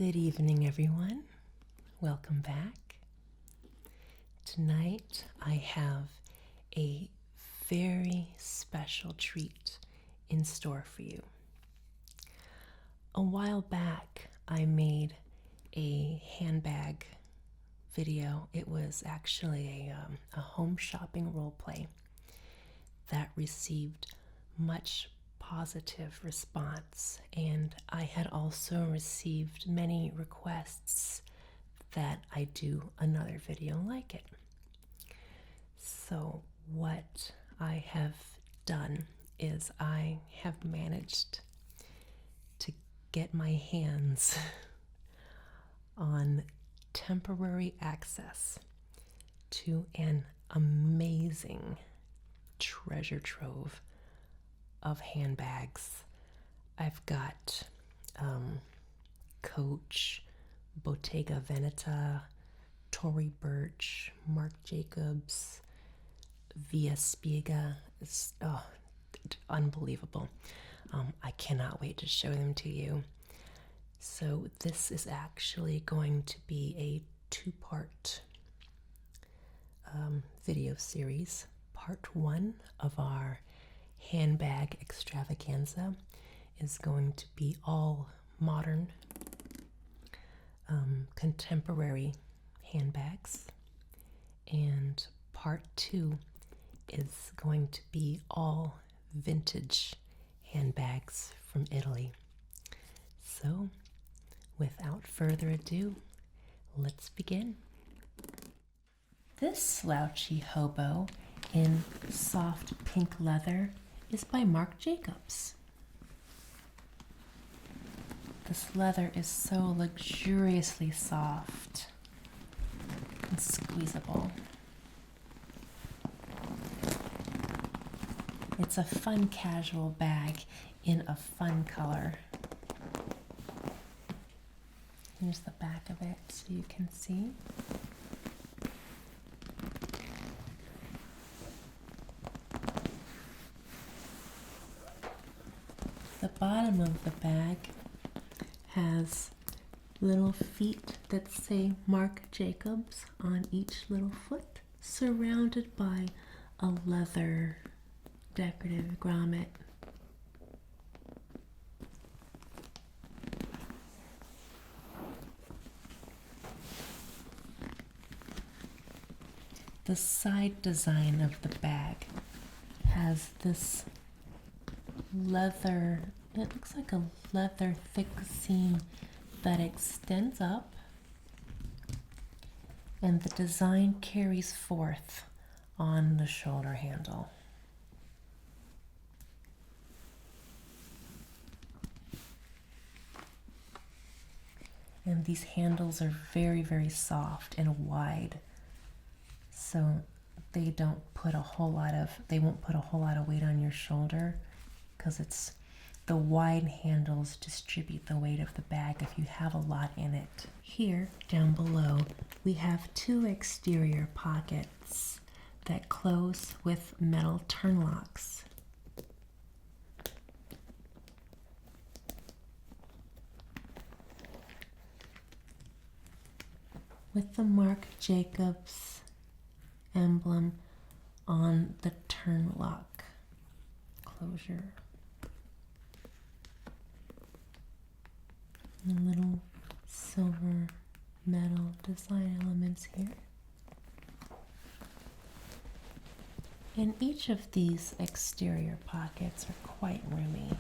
Good evening, everyone. Welcome back. Tonight I have a very special treat in store for you. A while back, I made a handbag video. It was actually a home shopping role play that received much positive response, and I had also received many requests that I do another video like it. So what I have done is I have managed to get my hands on temporary access to an amazing treasure trove of handbags. I've got Coach, Bottega Veneta, Tory Burch, Marc Jacobs, Via Spiga. It's unbelievable. I cannot wait to show them to you. So this is actually going to be a two-part video series. Part one of our handbag extravaganza is going to be all modern, contemporary handbags, and part two is going to be all vintage handbags from Italy. So, without further ado, let's begin. This slouchy hobo in soft pink leather is by Marc Jacobs. This leather is so luxuriously soft and squeezable. It's a fun casual bag in a fun color. Here's the back of it so you can see. The bottom of the bag has little feet that say Marc Jacobs on each little foot, surrounded by a leather decorative grommet. The side design of the bag has this leather, it looks like a leather thick seam that extends up, and the design carries forth on the shoulder handle. And these handles are very, very soft and wide, so they won't put a whole lot of weight on your shoulder, because it's the wide handles distribute the weight of the bag if you have a lot in it. Here, down below, we have two exterior pockets that close with metal turn locks. With the Marc Jacobs emblem on the turn lock closure. And little silver metal design elements here. And each of these exterior pockets are quite roomy.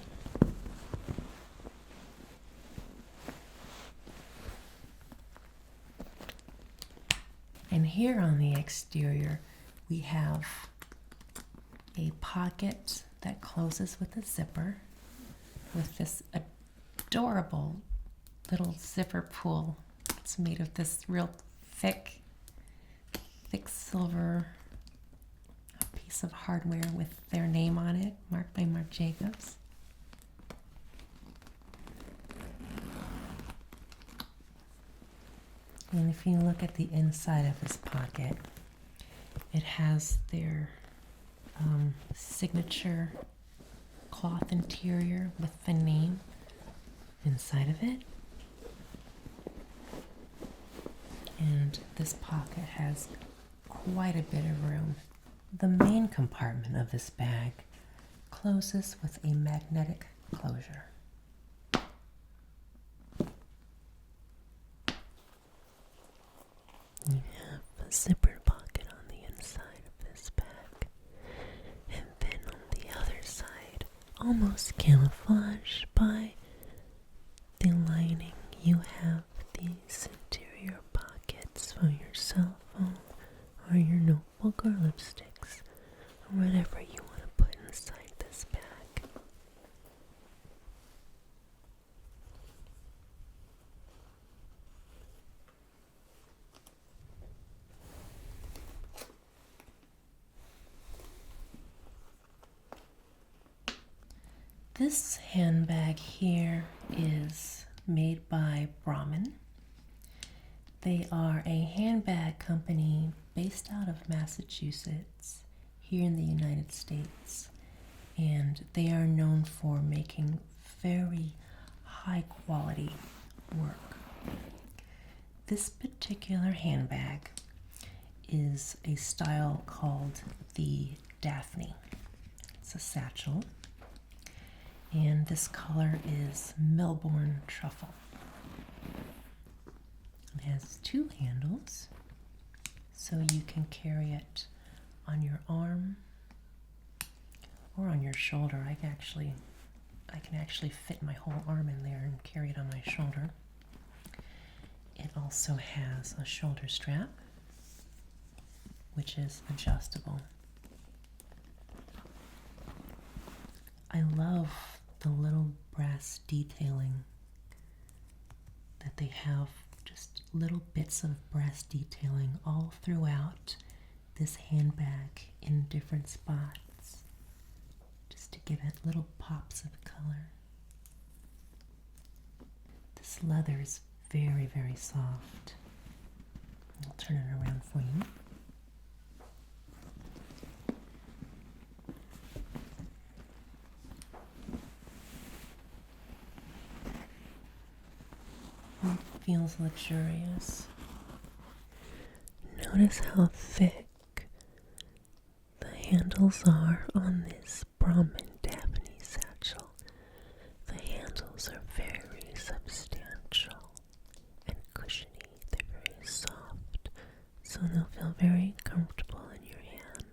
And here on the exterior, we have a pocket that closes with a zipper with this adorable little zipper pull. It's made of this real thick silver piece of hardware with their name on it, marked by Marc Jacobs. And if you look at the inside of this pocket, it has their signature cloth interior with the name inside of it. And this pocket has quite a bit of room. The main compartment of this bag closes with a magnetic closure. You have a zippered pocket on the inside of this bag, and then on the other side, almost camouflaged by the lining, you have these interior pockets for your cell phone or your notebook or lipsticks or whatever you want to put inside this bag. This handbag here is made by Brahmin. They are a handbag company based out of Massachusetts here in the United States, and they are known for making very high quality work. This particular handbag is a style called the Daphne. It's a satchel, and this color is Melbourne Truffle. It has two handles, so you can carry it on your arm or on your shoulder. I can actually fit my whole arm in there and carry it on my shoulder. It also has a shoulder strap, which is adjustable. I love the little brass detailing that they have, just little bits of brass detailing all throughout this handbag in different spots, just to give it little pops of color. This leather is very, very soft. I'll turn it around for you. It feels luxurious. Notice how thick the handles are on this Brahmin Daphne satchel. The handles are very substantial and cushiony. They're very soft, so they'll feel very comfortable in your hands.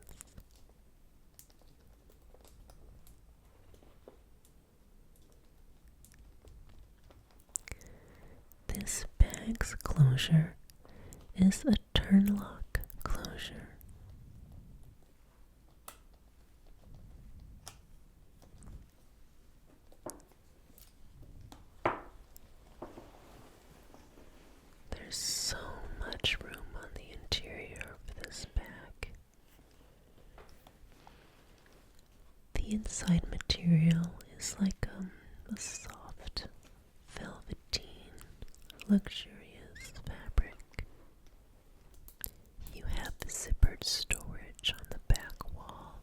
This bag's closure is a turn lock closure. There's so much room on the interior of this bag. The inside material is like a soft velveteen, luxurious fabric. You have the zippered storage on the back wall,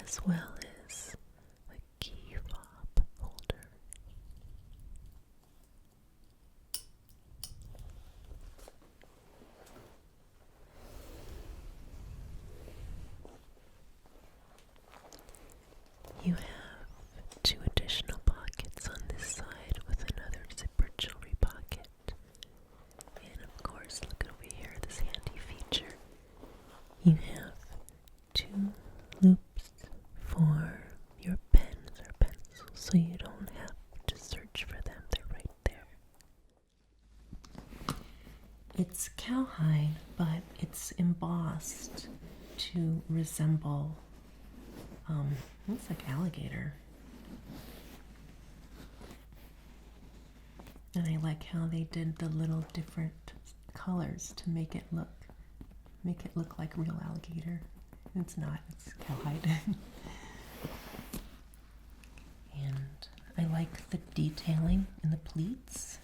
as well as a key fob holder. You have two additional pockets on this side with another zippered jewelry pocket. And of course, look over here, this handy feature. You have two loops for your pens or pencils, so you don't have to search for them. They're right there. It's cowhide, but it's embossed to resemble looks like alligator. And I like how they did the little different colors to make it look like real alligator. It's not, it's cowhide. And I like the detailing in the pleats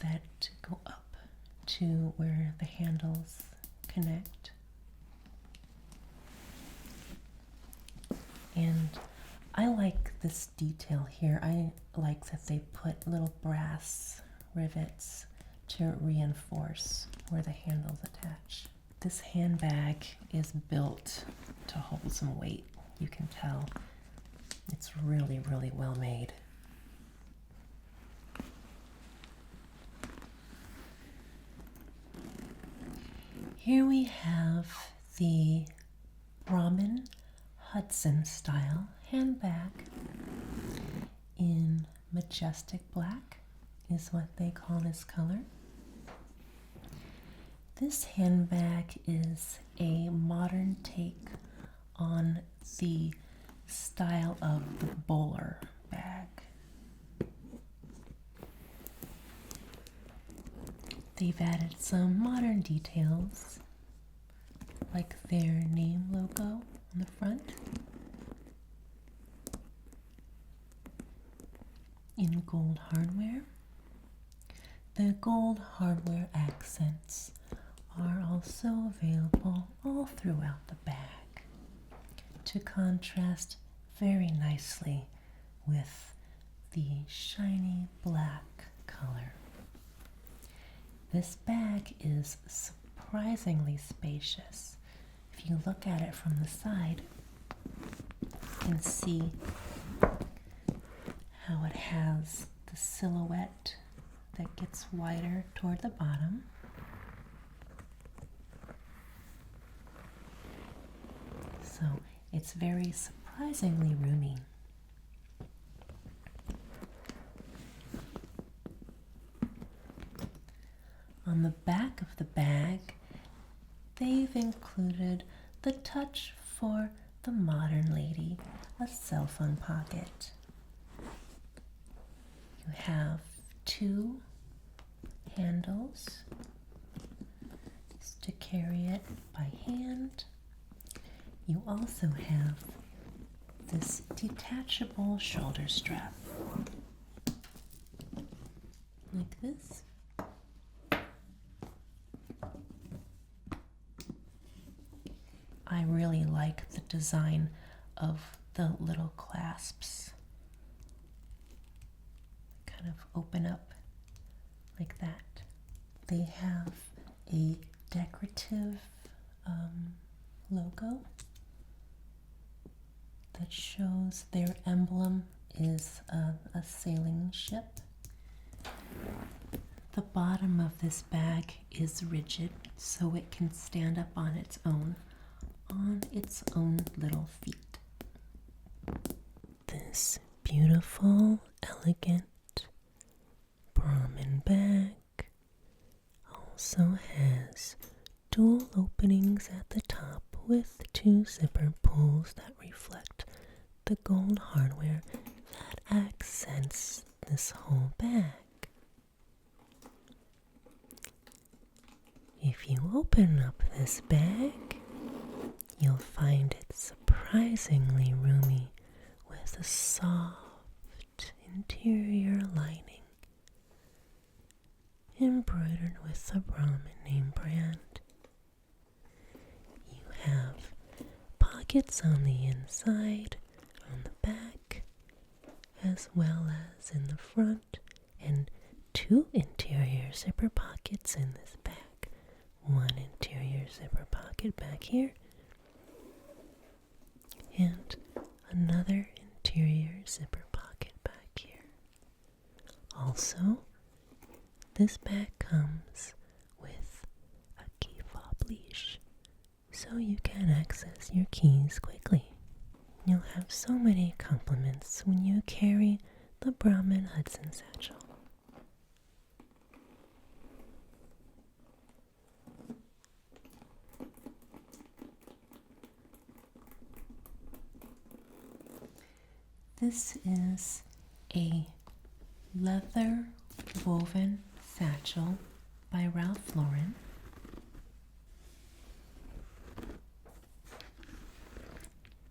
that go up to where the handles connect. And I like this detail here. I like that they put little brass rivets to reinforce where the handles attach. This handbag is built to hold some weight. You can tell it's really, really well made. Here we have the Brahmin Hudson style handbag in majestic black is what they call this color. This handbag is a modern take on the style of the bowler bag. They've added some modern details, like their name logo on the front, in gold hardware. The gold hardware accents are also available all throughout the bag to contrast very nicely with the shiny black color. This bag is surprisingly spacious. If you look at it from the side, you can see how it has the silhouette that gets wider toward the bottom. So it's very surprisingly roomy. On the back of the bag, they've included the touch for the modern lady, a cell phone pocket. You have two handles to carry it by hand. You also have this detachable shoulder strap, like this. I really like the design of the little clasps. Kind of open up like that. They have a decorative logo that shows their emblem is a sailing ship. The bottom of this bag is rigid, so it can stand up on its own little feet. This beautiful, elegant Brahmin bag also has dual openings at the top with two zipper pulls that reflect the gold hardware that accents this whole bag. If you open up this bag, you'll find it surprisingly roomy with a soft interior lining embroidered with the Brahmin name brand. You have pockets on the inside, on the back, as well as in the front, and two interior zipper pockets in this bag. One interior zipper pocket back here, and another interior zipper pocket back here. Also, this bag comes with a key fob leash, so you can access your keys quickly. You'll have so many compliments when you carry the Brahmin Hudson satchel. This is a leather woven satchel by Ralph Lauren.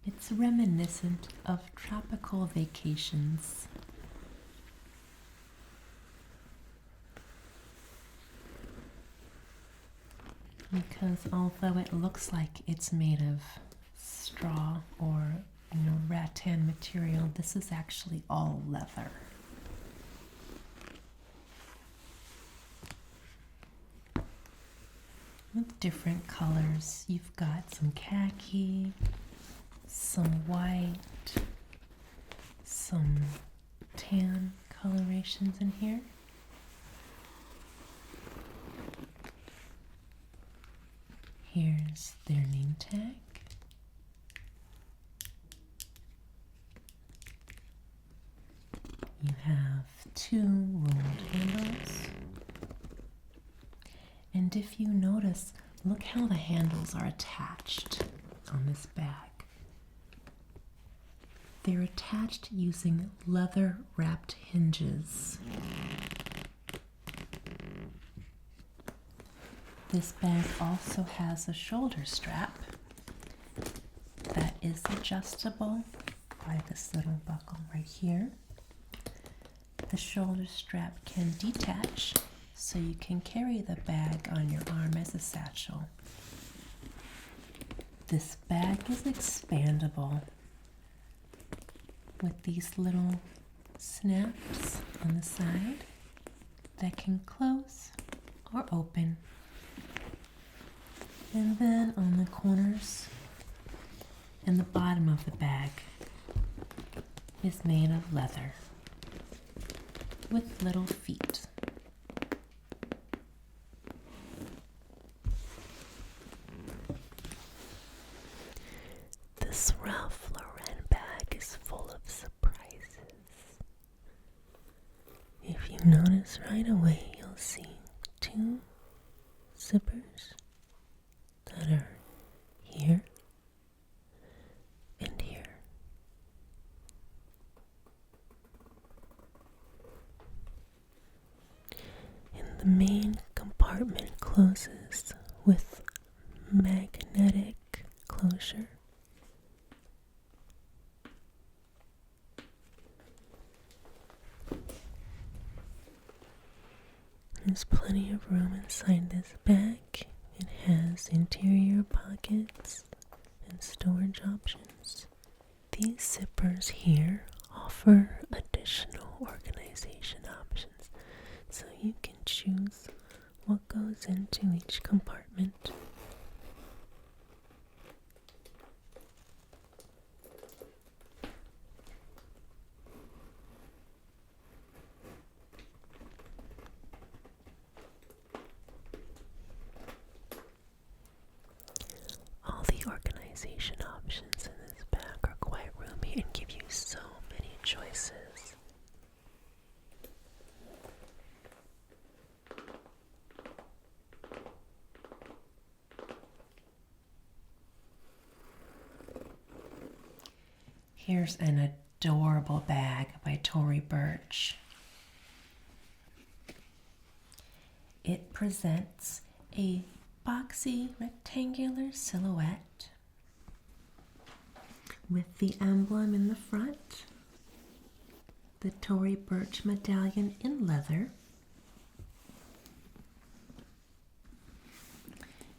It's reminiscent of tropical vacations. Because although it looks like it's made of straw or rattan material, this is actually all leather. different colors. You've got some khaki, some white, some tan colorations in here. Here's their name tag. You have 2 rolled handles. And if you notice, look how the handles are attached on this bag. They're attached using leather wrapped hinges. This bag also has a shoulder strap that is adjustable by this little buckle right here. The shoulder strap can detach so you can carry the bag on your arm as a satchel. This bag is expandable with these little snaps on the side that can close or open. And then on the corners and the bottom of the bag is made of leather with little feet. This Ralph Lauren bag is full of surprises. If you notice right away, you'll see 2 zippers that are here and here. And the main compartment closes with magnetic closure. There's plenty of room inside this bag. It has interior pockets and storage options. These zippers here offer additional organization options, so you can choose what goes into each compartment. All the organization options in this bag are quite roomy and give you so many choices. Here's an adorable bag by Tory Burch. It presents a boxy rectangular silhouette with the emblem in the front, the Tory Burch medallion in leather,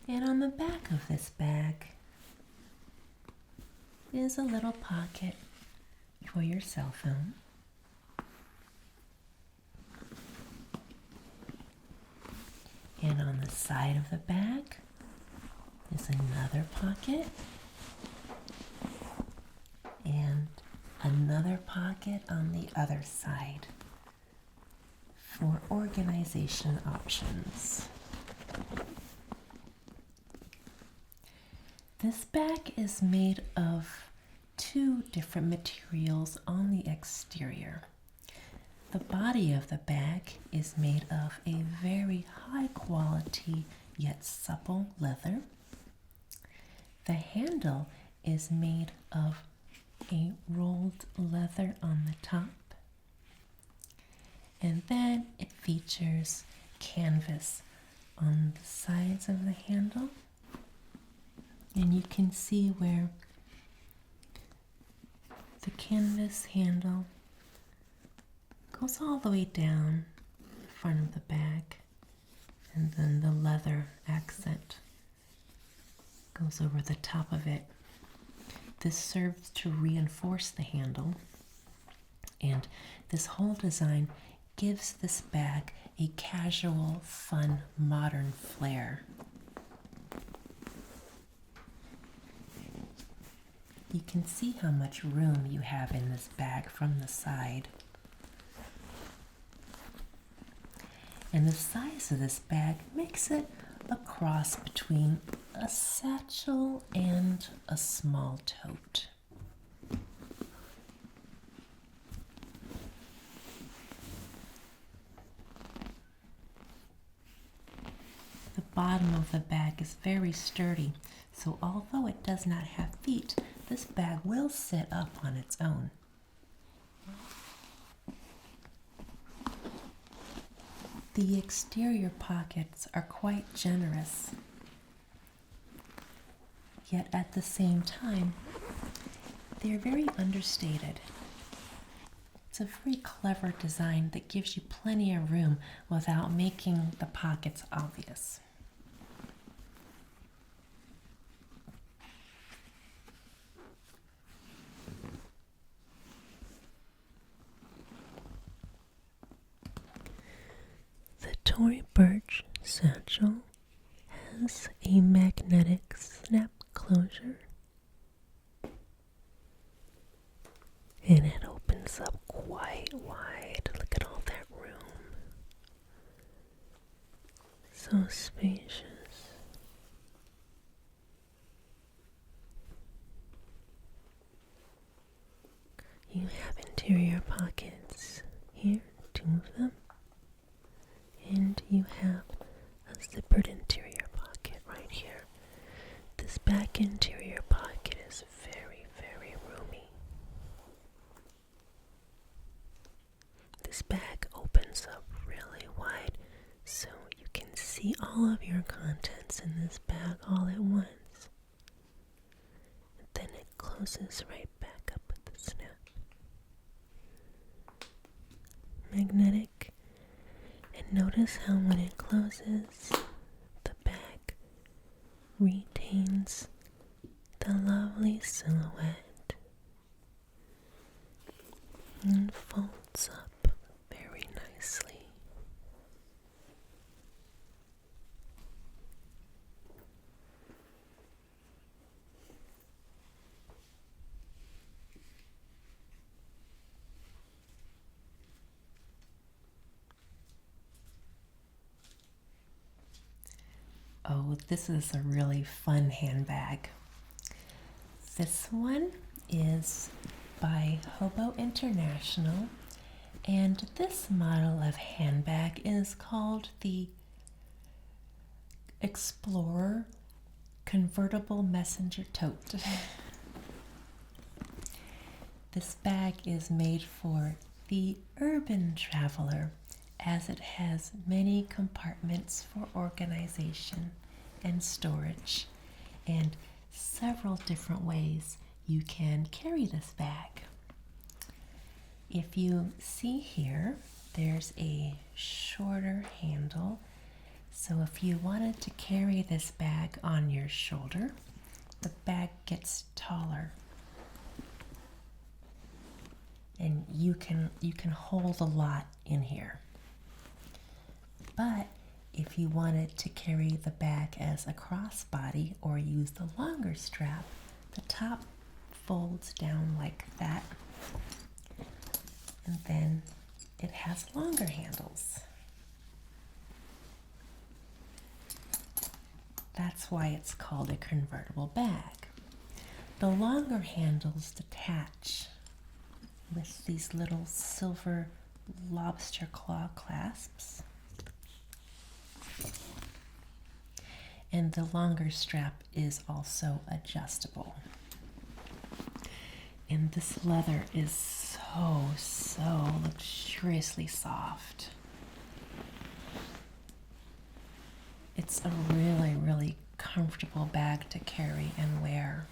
and on the back of this bag is a little pocket for your cell phone. And on the side of the bag is another pocket and another pocket on the other side for organization options. This bag is made of 2 different materials on the exterior. The body of the bag is made of a very high quality yet supple leather. The handle is made of a rolled leather on the top. And then it features canvas on the sides of the handle. And you can see where the canvas handle goes all the way down the front of the bag, and then the leather accent goes over the top of it. This serves to reinforce the handle, and this whole design gives this bag a casual, fun, modern flair. You can see how much room you have in this bag from the side. And the size of this bag makes it a cross between a satchel and a small tote. The bottom of the bag is very sturdy, so although it does not have feet, this bag will sit up on its own. The exterior pockets are quite generous, yet at the same time, they're very understated. It's a very clever design that gives you plenty of room without making the pockets obvious. The Tory Burch satchel has a magnetic snap closure, and it opens up quite wide. Look at all that room. So spacious. You have interior pockets here, 2 of them. And you have a zippered interior pocket right here. This back interior pocket is very, very roomy. This bag opens up really wide so you can see all of your contents in this bag all at once. And then it closes right back up with the snap. Magnetic. And notice how when it closes, the bag retains the lovely silhouette and folds up very nicely. Oh, this is a really fun handbag. This one is by Hobo International, and this model of handbag is called the Explorer Convertible Messenger Tote. This bag is made for the urban traveler, as it has many compartments for organization and storage, and several different ways you can carry this bag. If you see here, there's a shorter handle, so if you wanted to carry this bag on your shoulder, the bag gets taller. And you can hold a lot in here. But if you wanted to carry the bag as a crossbody or use the longer strap, the top folds down like that, and then it has longer handles. That's why it's called a convertible bag. The longer handles detach with these little silver lobster claw clasps. And the longer strap is also adjustable. And this leather is so luxuriously soft. It's a really comfortable bag to carry and wear.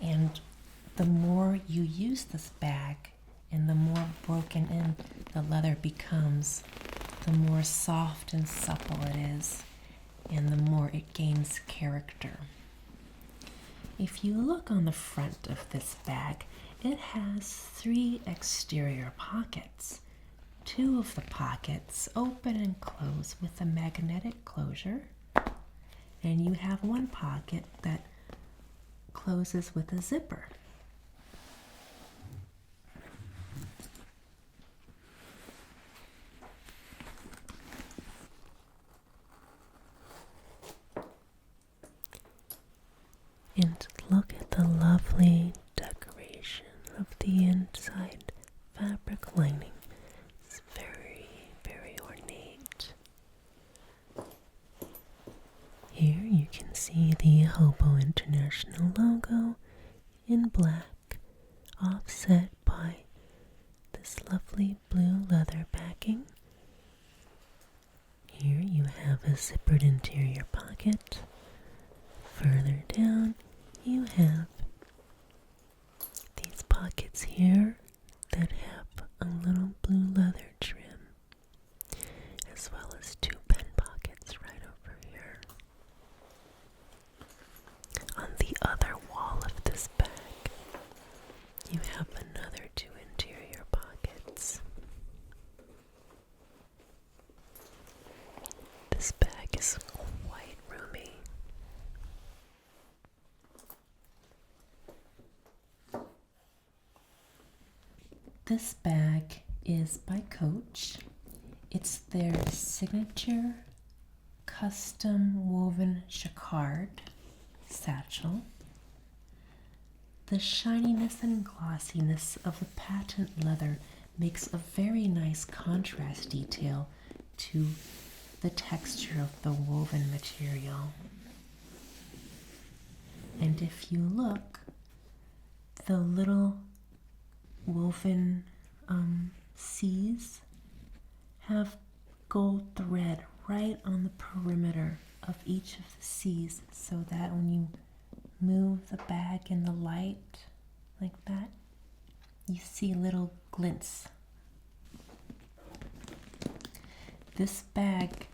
And the more you use this bag and the more broken in the leather becomes, the more soft and supple it is, and the more it gains character. If you look on the front of this bag, it has 3 exterior pockets. 2 of the pockets open and close with a magnetic closure, and you have one pocket that closes with a zipper. And look at the lovely decoration of the inside fabric lining. It's very, very ornate. Here you can see the Hobo International logo in black, offset by this lovely blue leather backing. Here you have a zippered interior pocket. Further down, you have these pockets here that have a little blue leather trim, as well as two pen pockets right over here. On the other wall of this bag, you have another two interior pockets. This bag is quite roomy. This bag is by Coach. It's their signature custom woven jacquard satchel. The shininess and glossiness of the patent leather makes a very nice contrast detail to the texture of the woven material. And if you look, the little woven C's have gold thread right on the perimeter of each of the C's, so that when you move the bag in the light like that, you see little glints. This bag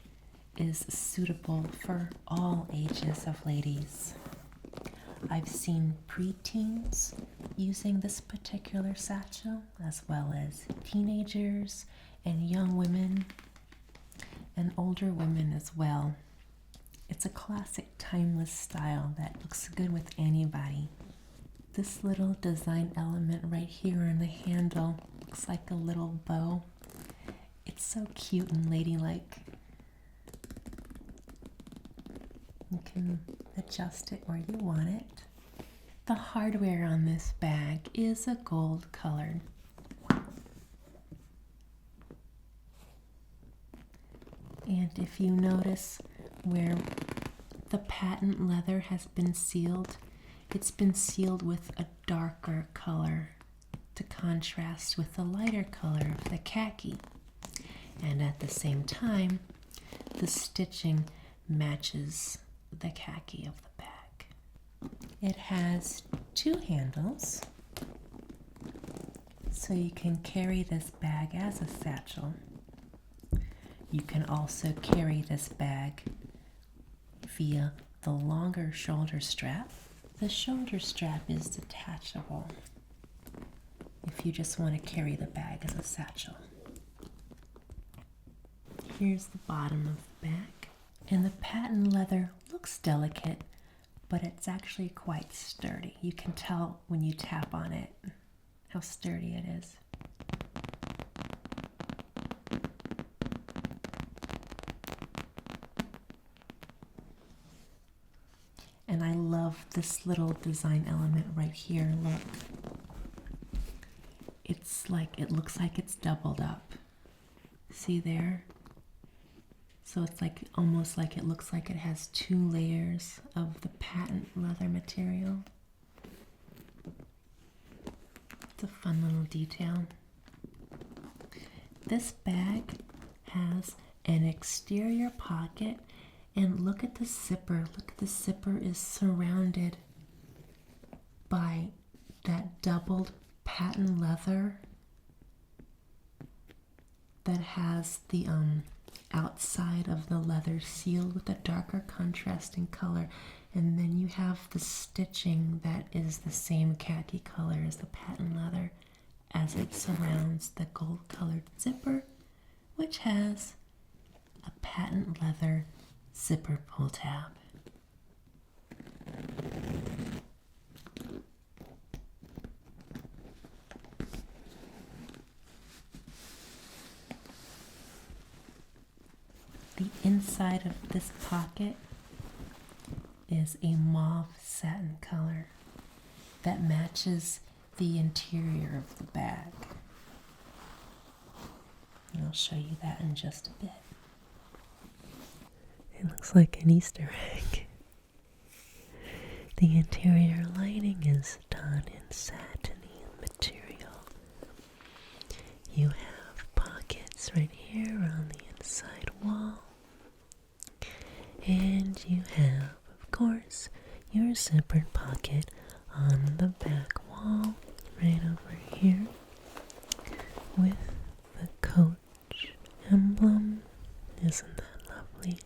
is suitable for all ages of ladies. I've seen preteens using this particular satchel, as well as teenagers and young women and older women as well. It's a classic timeless style that looks good with anybody. This little design element right here on the handle looks like a little bow. It's so cute and ladylike. You can adjust it where you want it. The hardware on this bag is a gold colored. And if you notice where the patent leather has been sealed, it's been sealed with a darker color to contrast with the lighter color of the khaki. And at the same time, the stitching matches the khaki of the bag. It has two handles, so you can carry this bag as a satchel. You can also carry this bag via the longer shoulder strap. The shoulder strap is detachable if you just want to carry the bag as a satchel. Here's the bottom of the bag. And the patent leather looks delicate, but it's actually quite sturdy. You can tell when you tap on it how sturdy it is. And I love this little design element right here. Look. It looks like it's doubled up. See there? So it's like almost like it looks like it has two layers of the patent leather material. It's a fun little detail. This bag has an exterior pocket, and look at the zipper. Look, the zipper is surrounded by that doubled patent leather that has the outside of the leather sealed with a darker contrasting color, and then you have the stitching that is the same khaki color as the patent leather as it surrounds the gold colored zipper, which has a patent leather zipper pull tab. The inside of this pocket is a mauve satin color that matches the interior of the bag. And I'll show you that in just a bit. It looks like an Easter egg. The interior lining is done in satiny material. You have pockets right here on the inside wall. And you have, of course, your zippered pocket on the back wall, right over here, with the Coach emblem. Isn't that lovely?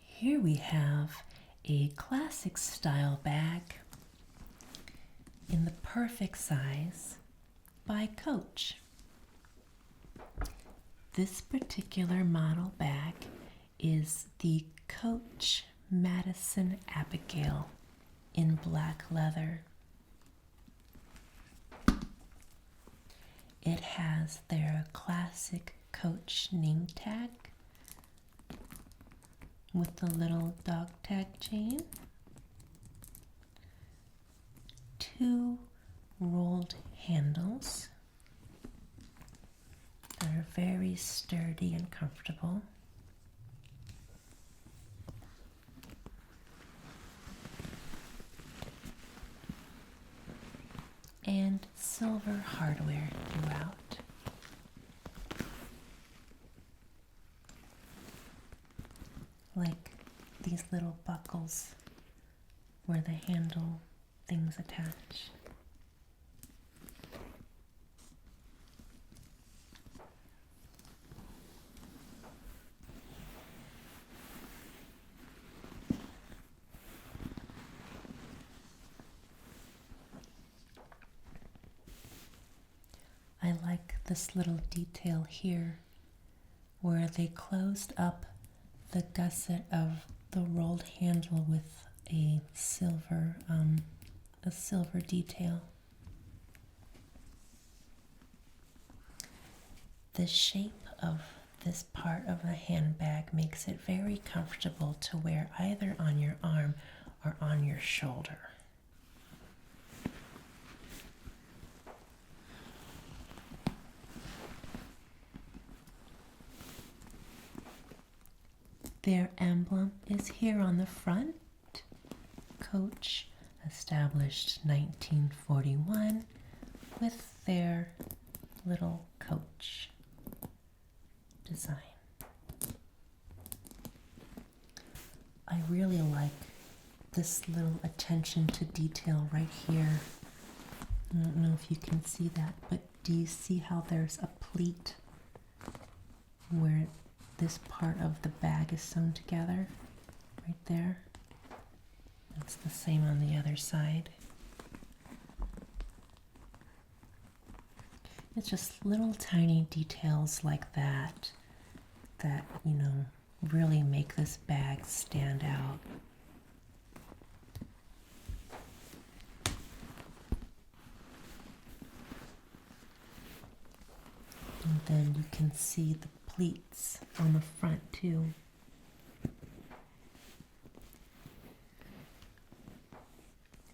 Here we have a classic style bag in the perfect size by Coach. This particular model bag is the Coach Madison Abigail in black leather. It has their classic Coach name tag with the little dog tag chain, 2 rolled handles that are very sturdy and comfortable, and silver hardware throughout. Like these little buckles where the handle things attach. I like this little detail here where they closed up the gusset of the rolled handle with a silver detail. The shape of this part of the handbag makes it very comfortable to wear either on your arm or on your shoulder. Their emblem is here on the front. Coach, established 1941, with their little Coach design. I really like this little attention to detail right here. I don't know if you can see that, but do you see how there's a pleat where this part of the bag is sewn together? Right there. It's the same on the other side. It's just little tiny details like that that, really make this bag stand out. And then you can see the pleats on the front too.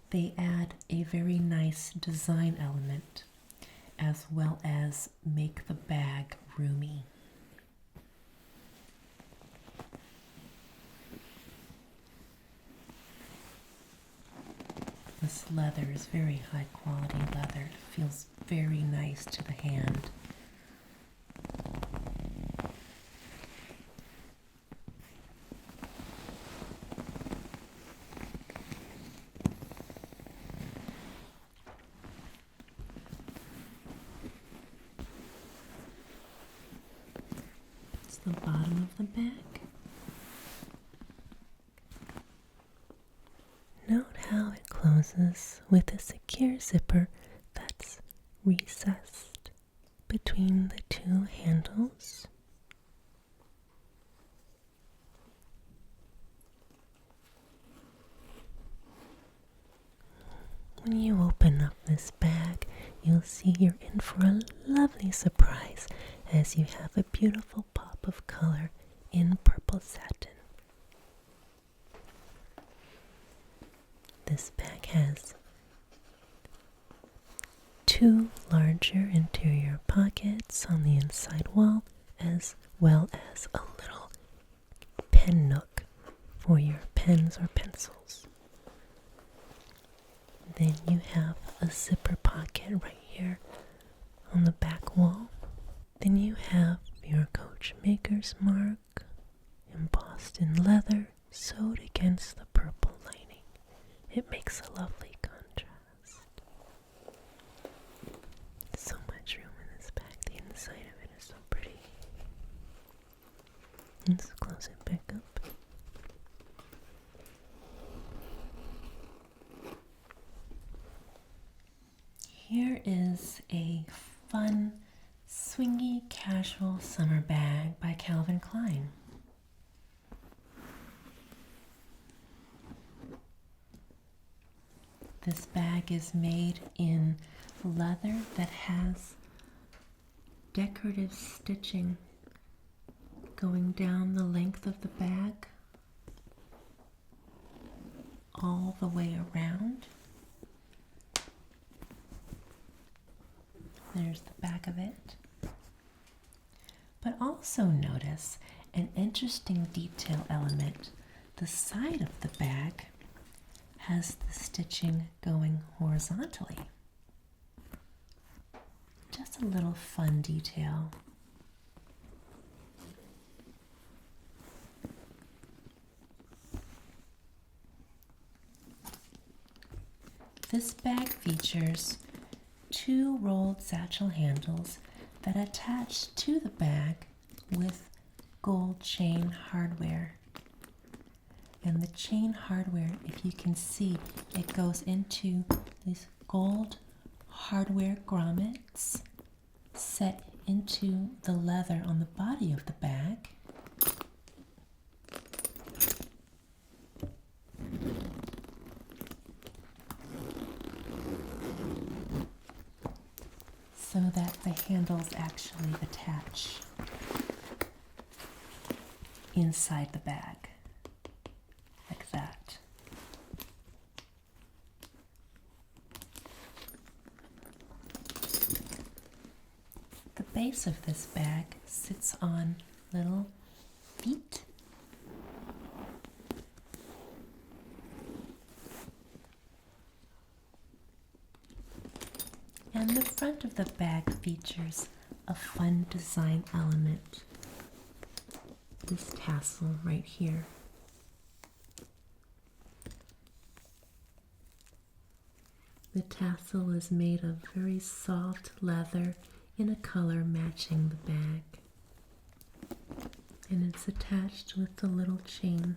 They add a very nice design element as well as make the bag roomy. This leather is very high quality leather. It feels very nice to the hand. It's the bottom of the bag. Note how it closes with a secure zipper that's recessed between the 2 handles. when you open up this bag, you'll see you're in for a lovely surprise as you have a beautiful pop of color in purple satin. This bag has 2 larger interior pockets on the inside wall, as well as a little pen nook for your pens or pencils. Then you have a zipper pocket right here on the back wall. Then you have your Coachmaker's mark embossed in leather, sewed against the purple lining. It makes a lovely contrast. So much room in this bag. The inside of it is so pretty. Let's close it back up. Here is a fun, swingy, casual summer bag by Calvin Klein. This bag is made in leather that has decorative stitching going down the length of the bag all the way around. There's the back of it. But also notice an interesting detail element. The side of the bag has the stitching going horizontally. Just a little fun detail. This bag features 2 rolled satchel handles that attach to the bag with gold chain hardware. And the chain hardware, if you can see, it goes into these gold hardware grommets set into the leather on the body of the bag. So that the handles actually attach inside the bag, like that. The base of this bag sits on little feet. And the front of the bag features a fun design element. This tassel right here. The tassel is made of very soft leather in a color matching the bag. And it's attached with the little chain.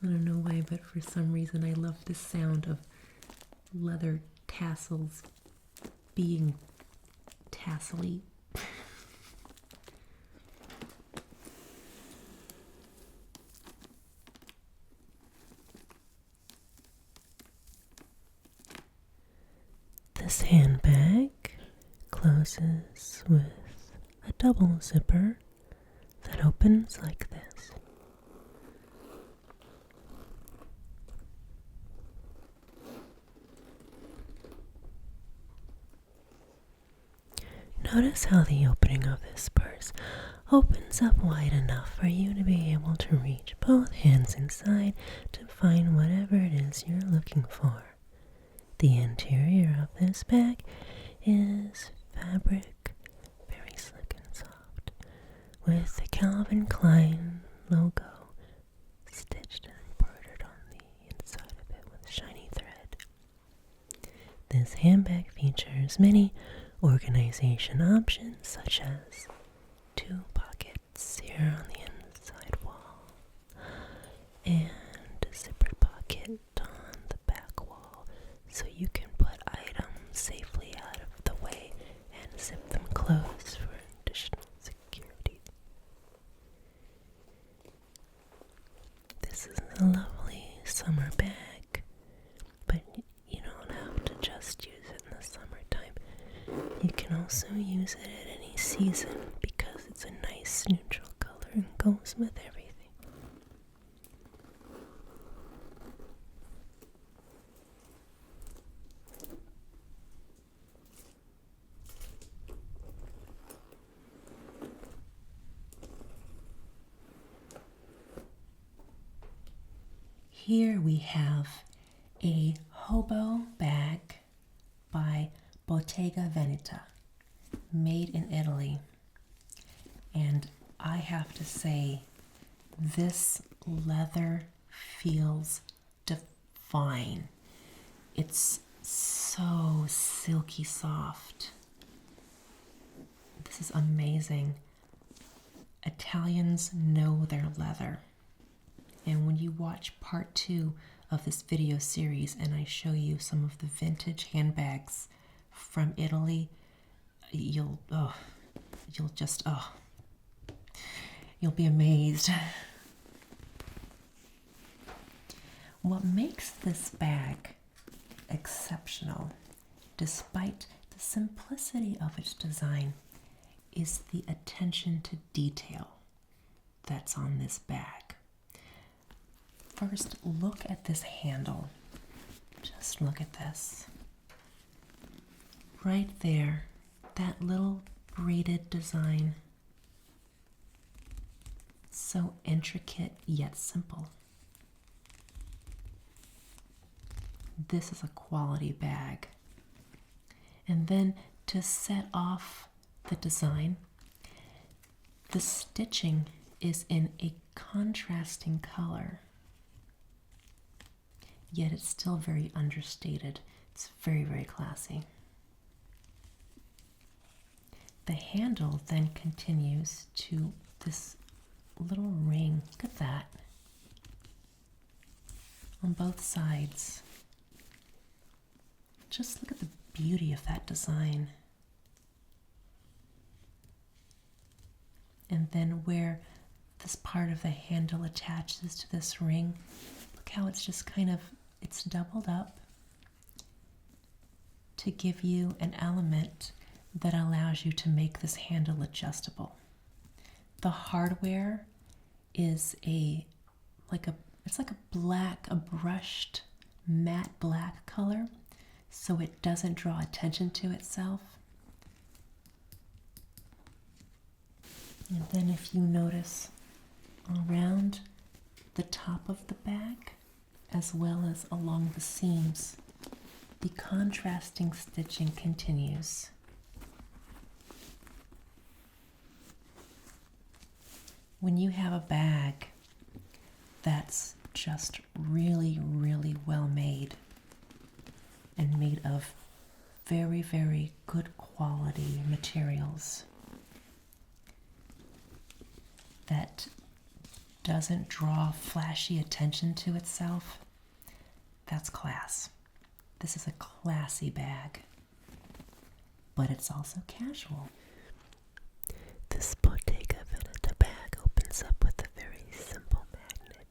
I don't know why, but for some reason I love the sound of leather tassels being tassely. This handbag closes with a double zipper that opens like this. Notice how the opening of this purse opens up wide enough for you to be able to reach both hands inside to find whatever it is you're looking for. The interior of this bag is fabric, very slick and soft, with the Calvin Klein logo stitched and embroidered on the inside of it with shiny thread. This handbag features many organization options such as 2 pockets here on the inside wall and a zippered pocket on the back wall so you can put items, say This is a lovely summer bag, but you don't have to just use it in the summertime. You can also use it at any season because it's a nice neutral color and goes with everything. Here we have a hobo bag by Bottega Veneta, made in Italy. And I have to say, this leather feels divine. It's so silky soft. This is amazing. Italians know their leather. And when you watch part 2 of this video series and I show you some of the vintage handbags from Italy, you'll be amazed. What makes this bag exceptional, despite the simplicity of its design, is the attention to detail that's on this bag. First, look at this handle. Just look at this. Right there, that little braided design. So intricate yet simple. This is a quality bag. And then to set off the design, the stitching is in a contrasting color. Yet it's still very understated. It's very, very classy. The handle then continues to this little ring. Look at that. On both sides. Just look at the beauty of that design. And then where this part of the handle attaches to this ring, look how it's just kind of, it's doubled up to give you an element that allows you to make this handle adjustable. The hardware is it's like a brushed matte black color, so it doesn't draw attention to itself. And then if you notice around the top of the bag, as well as along the seams, the contrasting stitching continues. When you have a bag that's just really, really well made and made of very, very good quality materials that doesn't draw flashy attention to itself, that's class. This is a classy bag, but it's also casual. This Bottega Veneta bag opens up with a very simple magnet.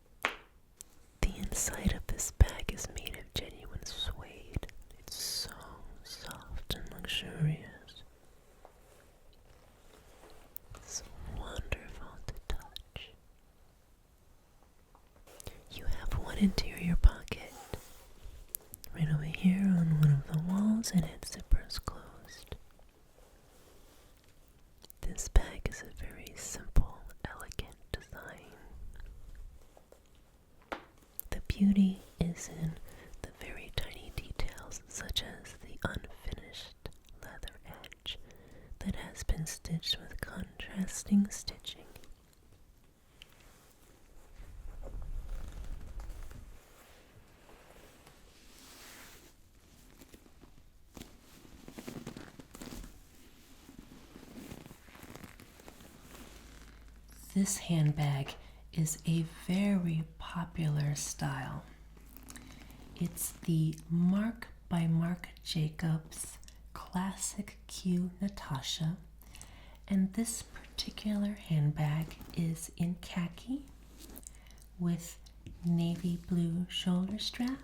The inside of this bag is made of genuine suede. It's so soft and luxurious. It's wonderful to touch. You have one interior pocket right over here on one of the walls, and its zipper is closed. This bag is a very simple, elegant design. The beauty is in the very tiny details, such as the unfinished leather edge that has been stitched with contrasting stitching. This handbag is a very popular style. It's the Marc by Marc Jacobs Classic Q Natasha, and this particular handbag is in khaki with navy blue shoulder strap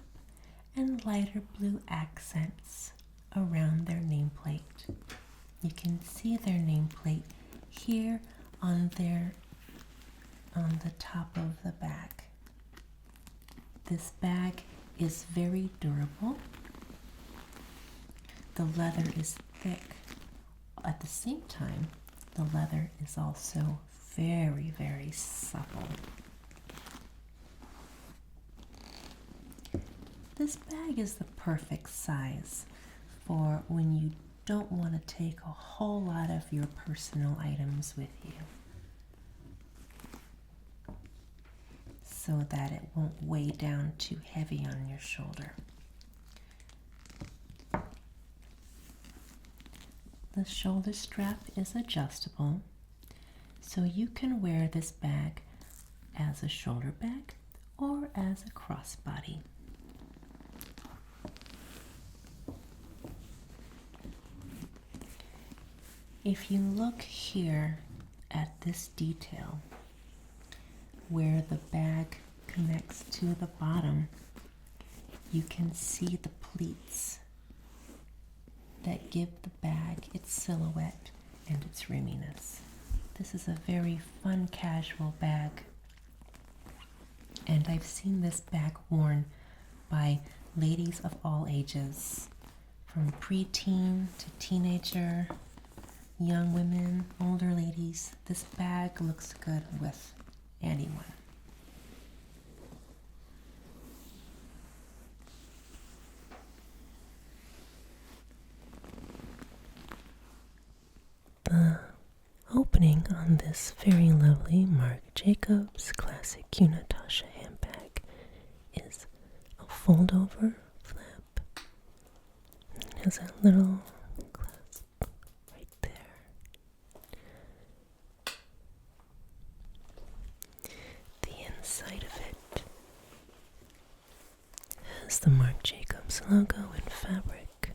and lighter blue accents around their nameplate. You can see their nameplate here on the top of the bag. This bag is very durable. The leather is thick. At the same time, the leather is also very, very supple. This bag is the perfect size for when you don't want to take a whole lot of your personal items with you, so that it won't weigh down too heavy on your shoulder. The shoulder strap is adjustable, so you can wear this bag as a shoulder bag or as a crossbody. If you look here at this detail, where the bag connects to the bottom, you can see the pleats that give the bag its silhouette and its roominess. This is a very fun casual bag, and I've seen this bag worn by ladies of all ages, from preteen to teenager, young women, older ladies. This bag looks good with anyone. The opening on this very lovely Marc Jacobs classic Natasha handbag is a fold-over flap. It has a little clasp right there. The inside of it has the Marc Jacobs logo in fabric.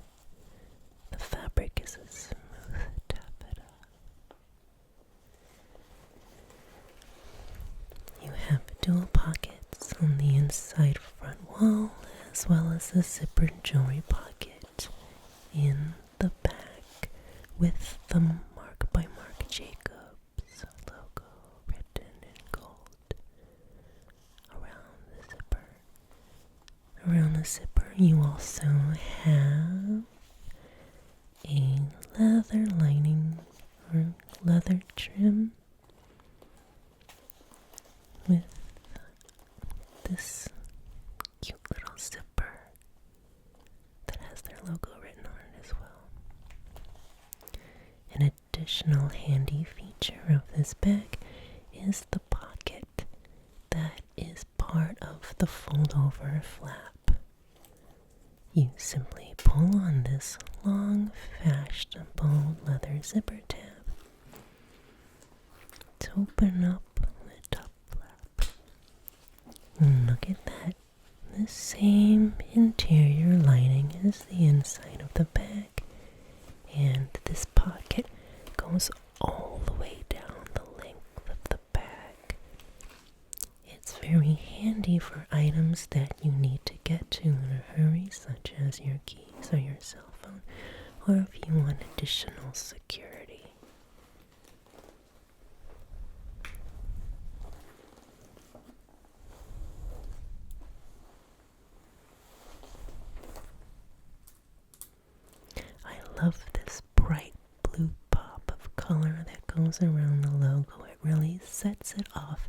The fabric is a smooth taffeta. You have dual pockets on the inside front wall, as well as a zippered jewelry pocket in the back with the Marc by Marc Jacobs logo written in gold around the zipper. Around the zipper, you also have a leather lining or leather trim with this cute little zipper that has their logo written on it as well. An additional handy feature of this bag is the pocket that is part of the fold-over flap. You simply pull on this long, fashionable leather zipper tab to open up the top flap. And look at that. The same interior lining as the inside of the bag. And this pocket goes all the way down the length of the bag. It's very handy for items that you need to get to in a hurry, such as your keys or your cell phone, or if you want additional security. I love this bright blue pop of color that goes around the logo. It really sets it off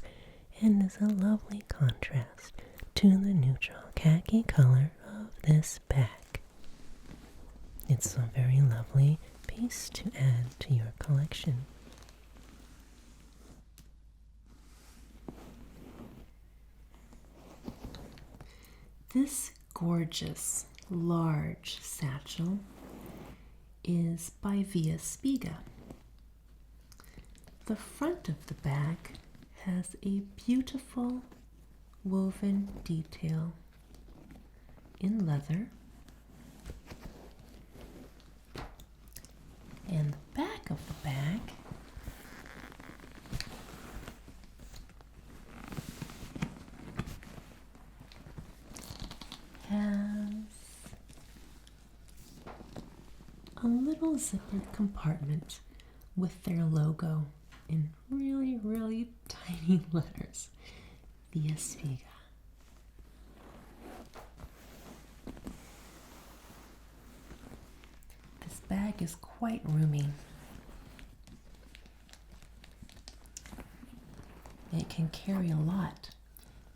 and is a lovely contrast to the neutral khaki color of this bag. It's a very lovely piece to add to your collection. This gorgeous, large satchel is by Via Spiga. The front of the bag has a beautiful woven detail in leather, and the back of the bag has a little zippered compartment with their logo in really, really tiny letters. Via Spiga. This bag is quite roomy. It can carry a lot,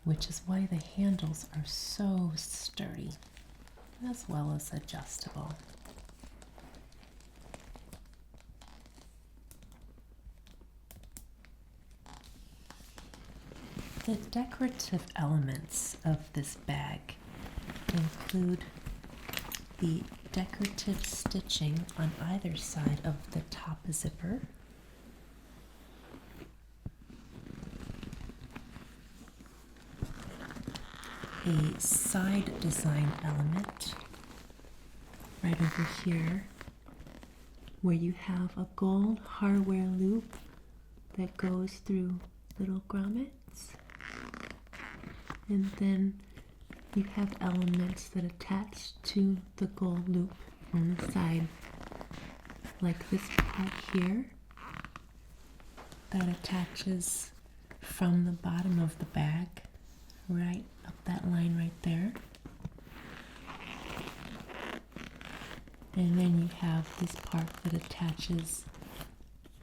which is why the handles are so sturdy, as well as adjustable. The decorative elements of this bag include the decorative stitching on either side of the top zipper, a side design element right over here where you have a gold hardware loop that goes through little grommets, and then you have elements that attach to the gold loop on the side, like this part here that attaches from the bottom of the bag right up that line right there. And then you have this part that attaches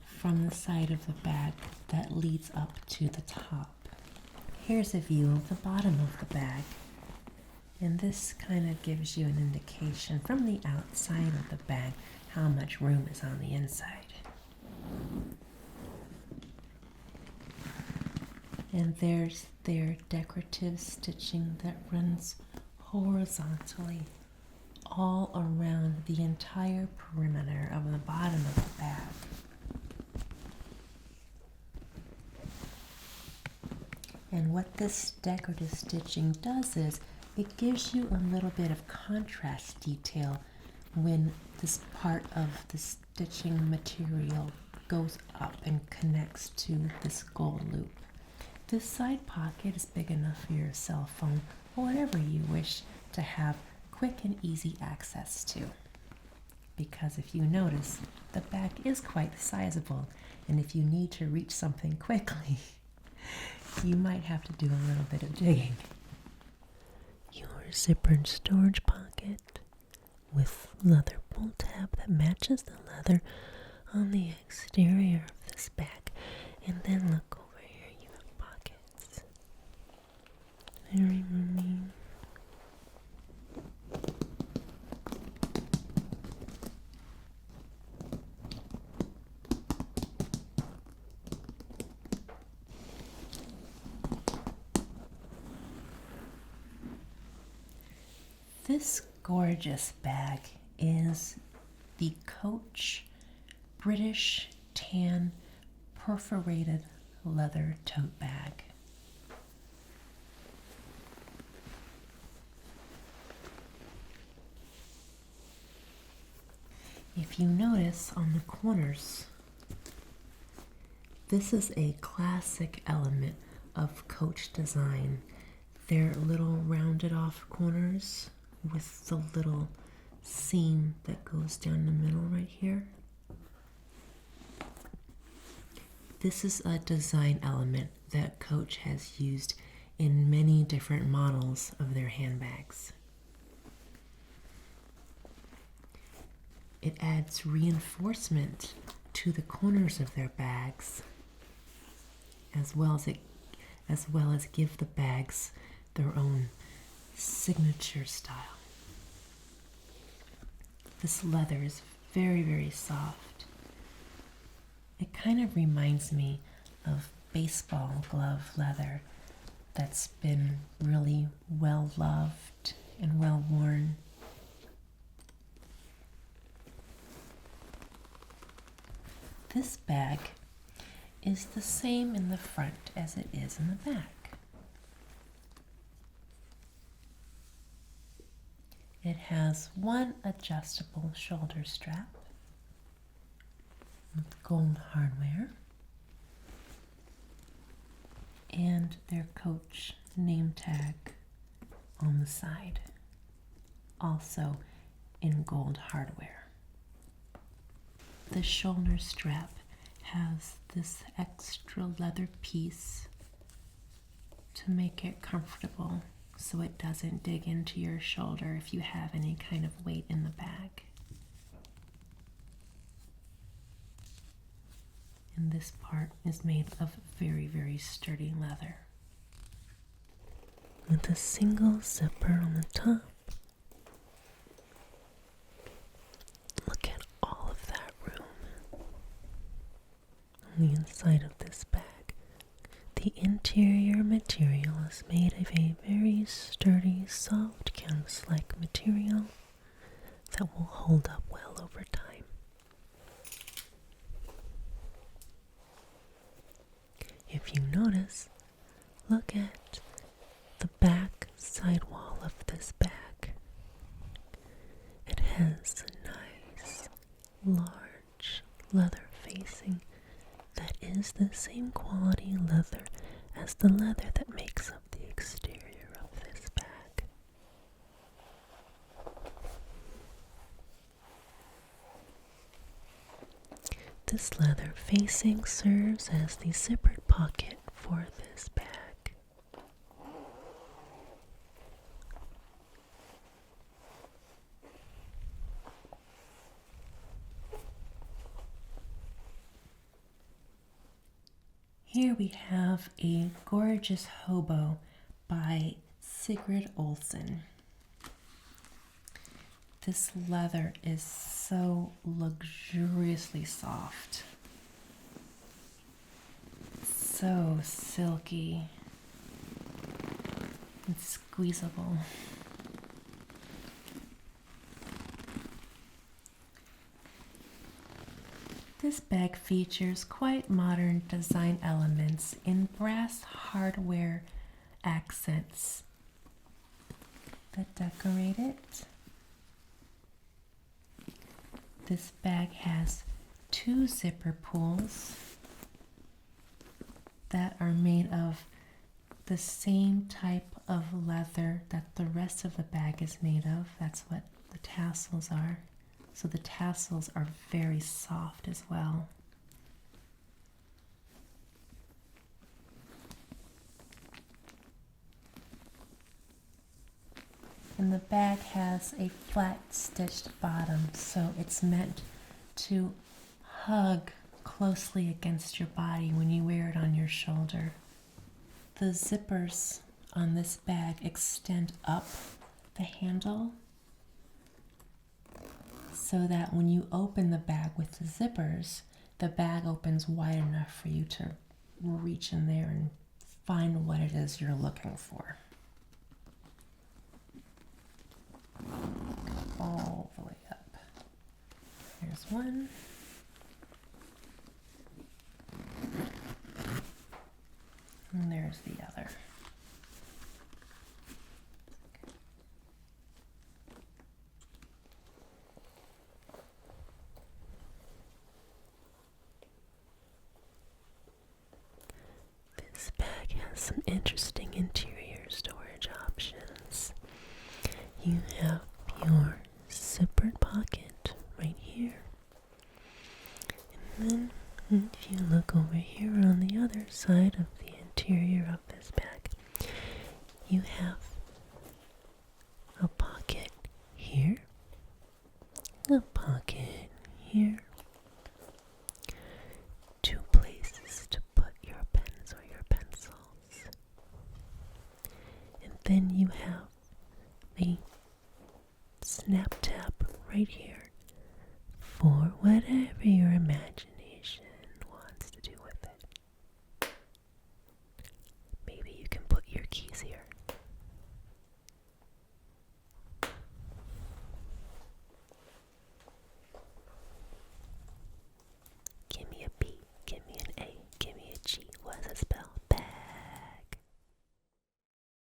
from the side of the bag that leads up to the top. Here's a view of the bottom of the bag. And this kind of gives you an indication from the outside of the bag how much room is on the inside. And there's their decorative stitching that runs horizontally all around the entire perimeter of the bottom of the bag. And what this decorative stitching does is it gives you a little bit of contrast detail when this part of the stitching material goes up and connects to this gold loop. This side pocket is big enough for your cell phone or whatever you wish to have quick and easy access to. Because if you notice, the bag is quite sizable, and if you need to reach something quickly, you might have to do a little bit of digging. Your zippered storage pocket with leather pull tab that matches the leather on the exterior of this bag. And then look over here, you have pockets. Very roomy. This gorgeous bag is the Coach British Tan Perforated Leather Tote Bag. If you notice on the corners, this is a classic element of Coach design. They're little rounded off corners with the little seam that goes down the middle right here. This is a design element that Coach has used in many different models of their handbags. It adds reinforcement to the corners of their bags, as well as give the bags their own signature style. This leather is very, very soft. It kind of reminds me of baseball glove leather that's been really well loved and well worn. This bag is the same in the front as it is in the back. It has one adjustable shoulder strap with gold hardware and their Coach name tag on the side. also in gold hardware. The shoulder strap has this extra leather piece to make it comfortable so it doesn't dig into your shoulder if you have any kind of weight in the bag. And this part is made of very, very sturdy leather, with a single zipper on the top. Look at all of that room on the inside of this bag. The interior material is made of a very sturdy, soft canvas-like material that will hold up well over time. If you notice, look at the back side wall of this bag. It has a nice, large leather facing that is the same quality leather as the leather that makes up the exterior of this bag. This leather facing serves as the zippered pocket for this bag. Here we have a gorgeous hobo by Sigrid Olsen. This leather is so luxuriously soft, so silky and squeezable. This bag features quite modern design elements in brass hardware accents that decorate it. This bag has 2 zipper pulls that are made of the same type of leather that the rest of the bag is made of. That's what the tassels are. So the tassels are very soft as well. And the bag has a flat stitched bottom, so it's meant to hug closely against your body when you wear it on your shoulder. The zippers on this bag extend up the handle so that when you open the bag with the zippers, the bag opens wide enough for you to reach in there and find what it is you're looking for. All the way up. Here's one. And there's the other. This bag has some interesting interior storage options. You have your zippered pocket right here. And then if you look over here on the other side of the interior of this bag, you have a pocket here, a pocket here, 2 places to put your pens or your pencils, and then you have a snap tab right here for whatever your imagination